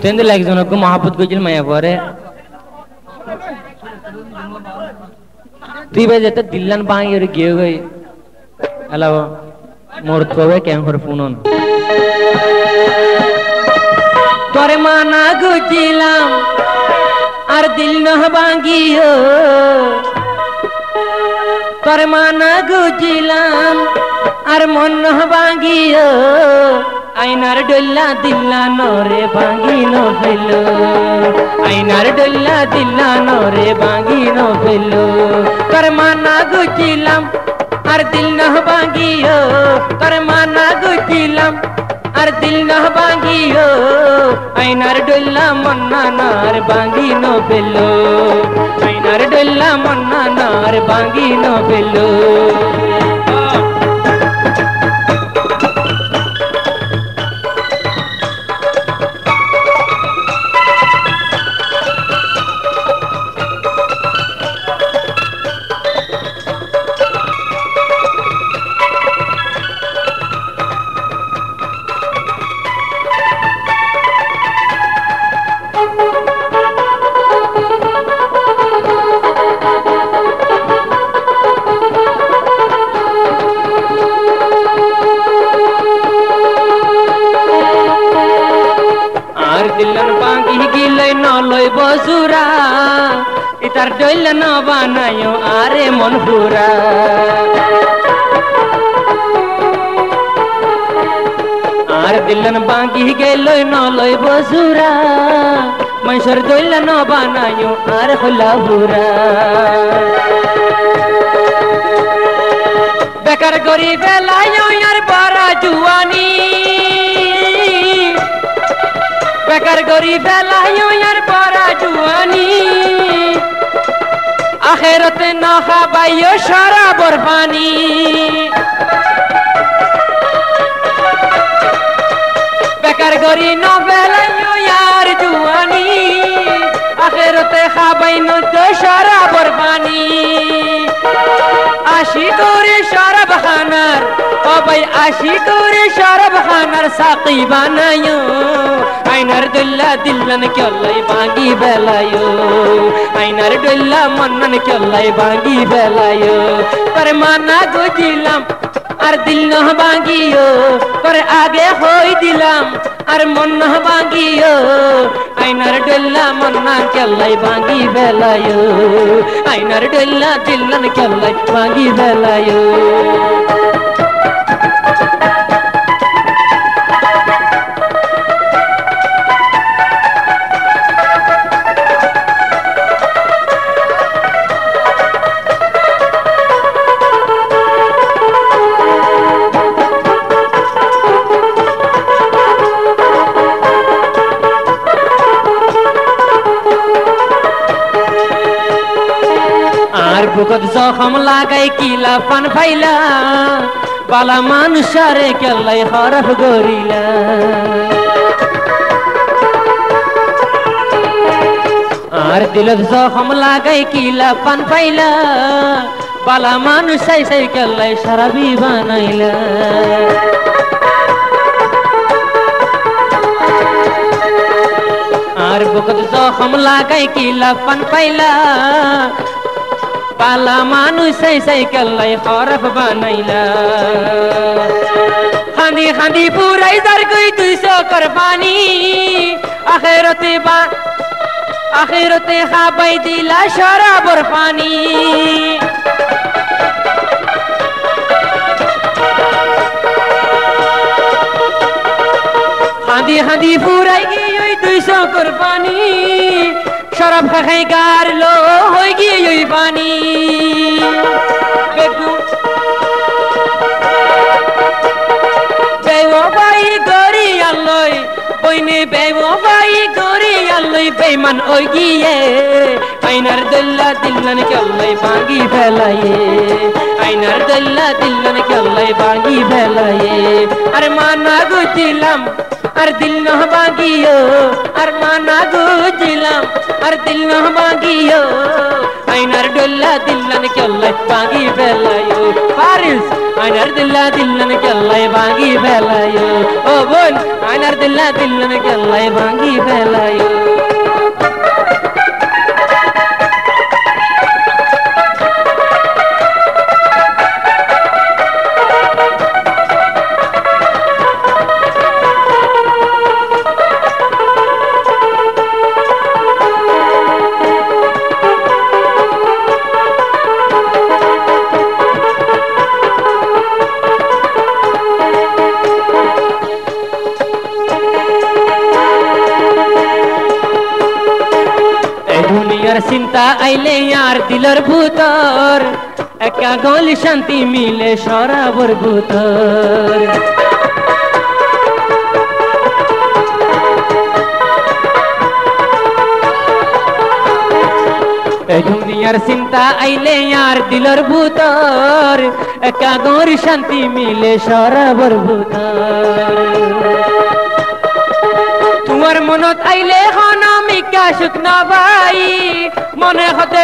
তেন্দে একজনক মহাপুত কইছিল মায়া পরে তুই ভাই যেতে দিল্লান বাঙি আর গিয়ে গই এলাও মরত কবে কেন করে পুনন তোরে মানা গুজিলাম আর দিল নহ ভাঙ্গিও তোরে মানা গুজিলাম আর মন নহ ভাঙ্গিও আইনার ডল্লা দিল্লা নরে ভাঙ্গি ন ফেলো আইনার ডল্লা দিল্লা নরে ভাঙ্গি ন ফেলো তোরে মানা গুজিলাম আর দিল নহ ভাঙ্গিও তোরে মানা গুজিলাম আর দিল নহ ভাঙ্গিও আইনার ডল্লা মন্না নার ভাঙ্গি ন ফেলো আইনার ডল্লা মন্না নার ভাঙ্গি ন ফেলো বসুরা ইতার ডইল ন বানায়ো আরে মন পুরা আর দিলন বাঙ্গি গেল ন লই বসুরা মনসর ডইল ন বানায়ো আর হলা পুরা বেকার গরিব লায়ো আর বড় জুয়ানি বেকার গরিব লায়ো আর বড় জুয়ানি আখেরাতে না খাবাইও শরাবর পানি বেকার গরি না বেলাইও আর জুয়ানি আখেরাতে খাবাই ন তো শরাবর পানি আশি করে শরাব খানার ও ভাই আশি করে শরাব খানার সাকি বানায়ো আইনার দল্লা দিল্লান কেলাই ভাঙ্গি বেলায়ো আইনার দল্লা মন্নন কেলাই ভাঙ্গি বেলায়ো তোর মানা গুজিলাম আর দিল নহ ভাঙ্গিও তোর আগে হই দিলাম আর মন নহ ভাঙ্গিও আইনার দল্লা মন্না কেলাই ভাঙ্গি বেলায়ো আইনার দল্লা দিল্লান কেলাই ভাঙ্গি বেলায়ো বুকত জখম লাগাই কিলা পান ফাইলা বালা মানুষারে কেলাই হরফ গরিলা আর দিলত জখম লাগাই কিলা পান ফাইলা বালা মানুষাই সাই কেলাই সারাবি বানাইলা আর বুকত জখম লাগাই কিলা পান ফাইলা পালা মানুষ সেই কেলাই হরফ বানাইলা খান্দি খান্দি পুরাই দার কই 200 কুরবানি আখিরতে খাবাই দিলা শরাবর পানি খান্দি খান্দি পুরাই গই 200 কুরবানি শরাব খাই গার লো হই গই পানি বেগু বেও ভাই গরি আল্লই বইনে বেও ভাই গরি আল্লই বেমান ওই গিয়ে আইনার দল্লা দিল্লান কেলাই ভাঙ্গি ফেলায়ে আইনার দল্লা দিল্লান কেলাই ভাঙ্গি ফেলায়ে আরে মানা গুজিলাম আর দিল ন ভাঙিও আর মানা গুজিলাম আর দিল ন ভাঙিও আইনার ডোলা দিল্লান কেল্লাই ভাঙি ফেলাইও পারিস আইনার দিল্লা দিল্লান কেল্লাই ভাঙি ফেলাইও ও বোন আইনার দিল্লা দিল্লান কেল্লাই ভাঙি ফেলাইও দুনিয়ার চিন্তা আইলে আর দিলর ভূতর একা গলি শান্তি মিলে সরাবর ভূতর দুনিয়ার চিন্তা আইলে আর দিলর ভূতর একা গলি শান্তি মিলে সরাবর ভূতর তোমার মনত আইলে হন আমি কাশুক না ভাই মনে হতে